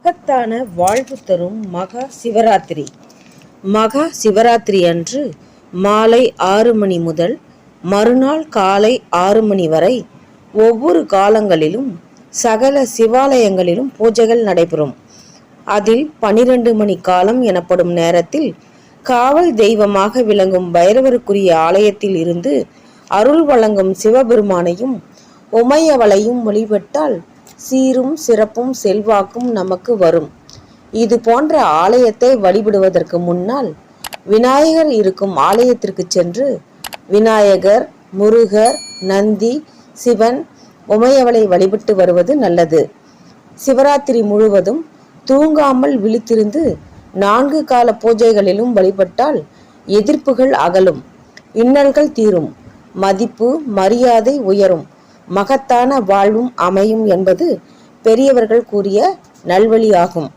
மகத்தான வாழ்வு தரும் மகா சிவராத்திரி. மகா சிவராத்திரி அன்று மாலை 6 மணி முதல் மறுநாள் காலை 6 மணி வரை ஒவ்வொரு காலங்களிலும் சகல சிவாலயங்களிலும் பூஜைகள் நடைபெறும். அதில் 12 மணி காலம் எனப்படும் நேரத்தில் காவல் தெய்வமாக விளங்கும் பைரவருக்குரிய ஆலயத்தில் இருந்து அருள் வழங்கும் சிவபெருமானையும் உமையவளையும் வழிபட்டால் சீரும் சிறப்பும் செல்வாக்கும் நமக்கு வரும். இது போன்ற ஆலயத்தை வழிபடுவதற்கு முன்னால் விநாயகர் இருக்கும் ஆலயத்திற்கு சென்று விநாயகர், முருகர், நந்தி, சிவன், உமையவளை வழிபட்டு வருவது நல்லது. சிவராத்திரி முழுவதும் தூங்காமல் விழித்திருந்து 4 கால பூஜைகளிலும் வழிபட்டால் எதிர்ப்புகள் அகலும், இன்னல்கள் தீரும், மதிப்பு மரியாதை உயரும், மகத்தான வாழ்வும் அமையும் என்பது பெரியவர்கள் கூறிய நல்வழியாகும்.